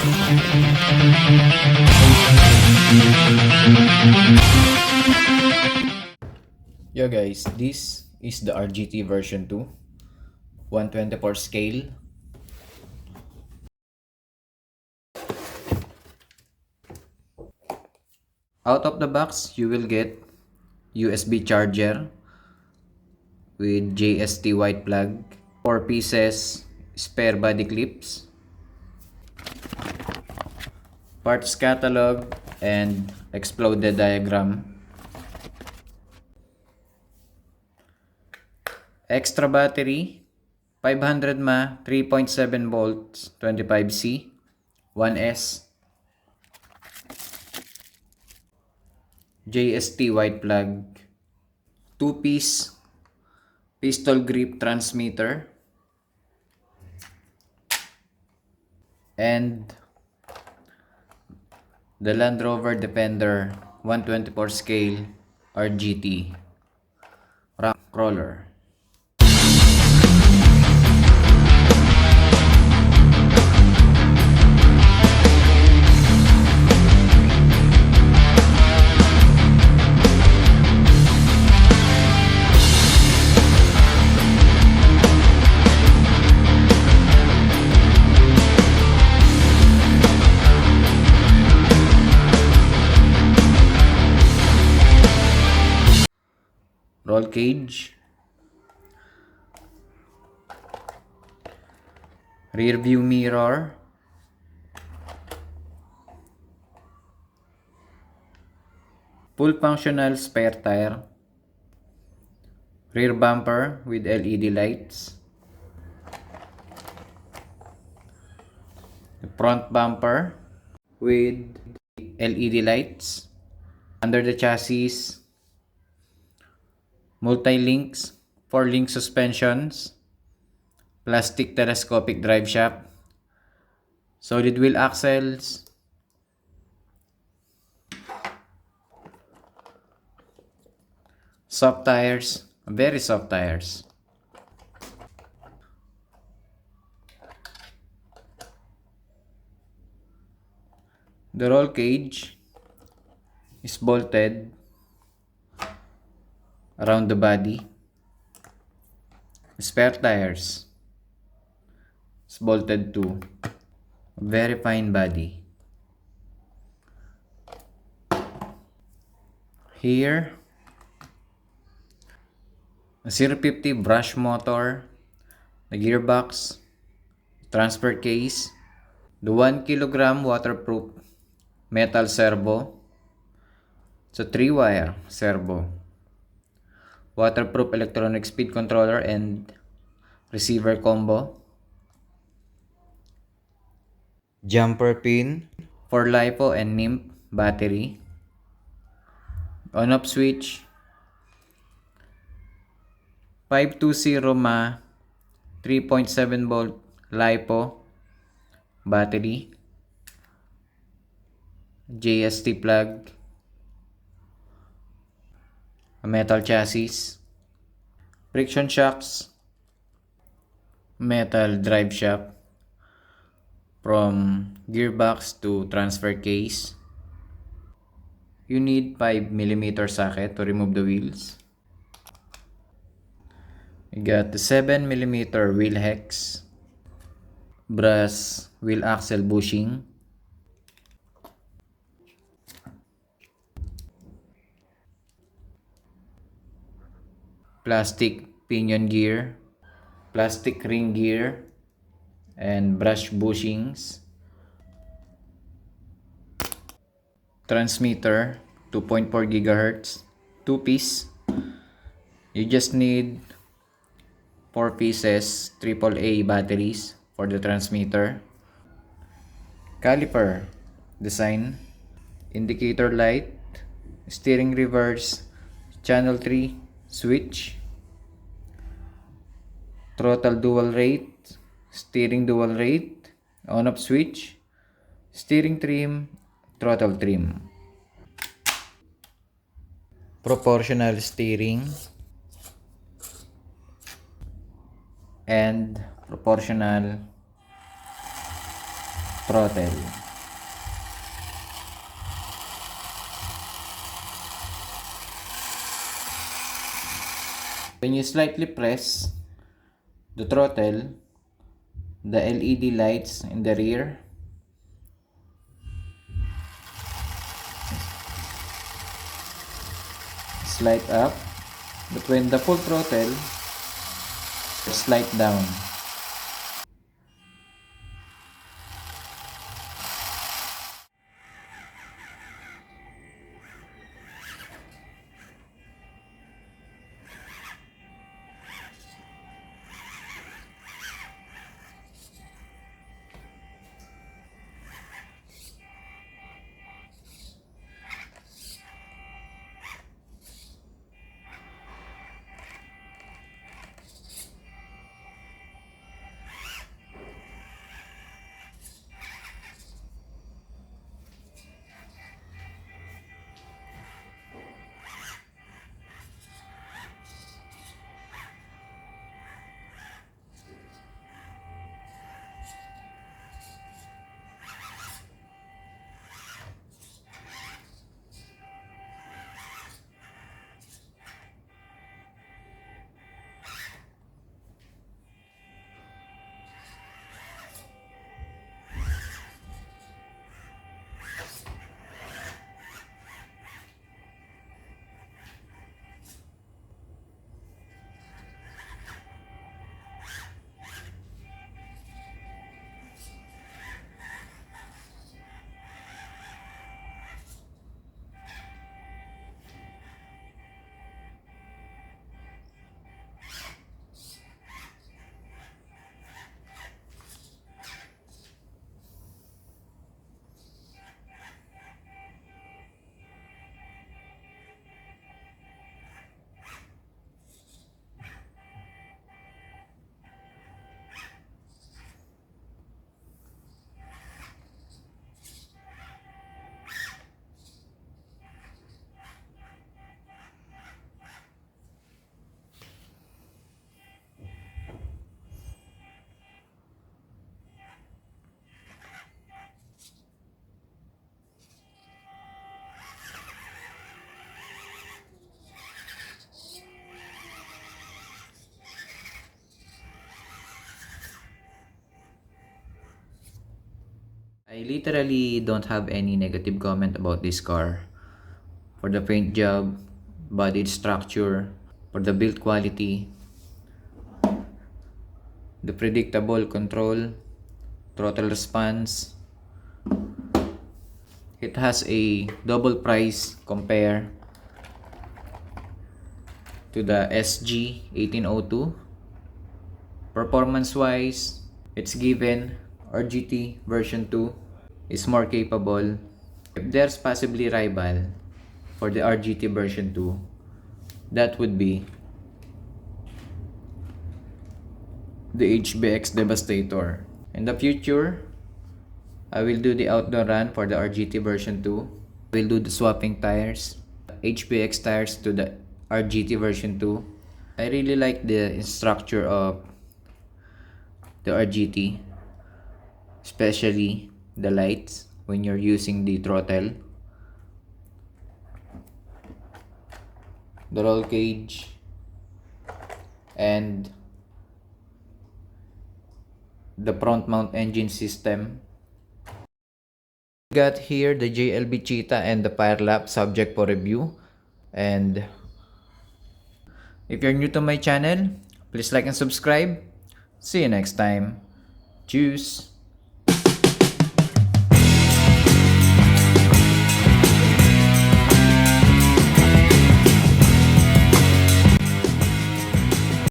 Yo guys, this is the RGT version 2, 124 scale. Out of the box, you will get USB charger with JST white plug, 4 pieces spare body clips, parts catalog, and exploded diagram. Extra battery, 500 mAh, 3.7 volts, 25C, 1S. JST white plug, 2-piece pistol grip transmitter, and the Land Rover Defender 124 scale RGT rank crawler. Roll cage, rear view mirror, full functional spare tire, rear bumper with LED lights, the front bumper with LED lights, under the chassis, multi-links, 4-link suspensions, plastic telescopic drive shaft, solid wheel axles, soft tires, very soft tires. The roll cage is bolted around the body. Spare tires is bolted to a very fine body. Here, a 050 brush motor, the gearbox, transfer case, the 1 kilogram waterproof metal servo. It's a 3-wire servo, waterproof electronic speed controller and receiver combo, jumper pin for LiPo and NIMP battery, on-off switch, 520 mAh 3.7 volt LiPo battery, JST plug, a metal chassis, friction shocks, metal drive shaft from gearbox to transfer case. You need 5mm socket to remove the wheels. You got the 7mm wheel hex, brass wheel axle bushing, plastic pinion gear, plastic ring gear, and brush bushings, transmitter 2.4 GHz, 2-piece. You just need 4 pieces AAA batteries for the transmitter, caliper design, indicator light, steering reverse, channel 3 switch, throttle dual rate, steering dual rate, on-off switch, steering trim, throttle trim, proportional steering, and proportional throttle. When you slightly press the throttle, the LED lights in the rear slide up, but when the full throttle, slide down. I literally don't have any negative comment about this car. For the paint job, body structure, for the build quality, the predictable control, throttle response. It has a double price compare to the SG 1802. Performance wise, it's given RGT version 2 is more capable. If there's possibly rival for the RGT version 2, that would be the HBX Devastator. In the future, I will do the outdoor run for the RGT version 2. I will do the swapping tires, HBX tires to the RGT version 2. I really like the structure of the RGT, especially the lights when you're using the throttle, the roll cage, and the front mount engine system. Got here the JLB Cheetah and the Firelap subject for review. And if you're new to my channel, please like and subscribe. See you next time. Tschüss.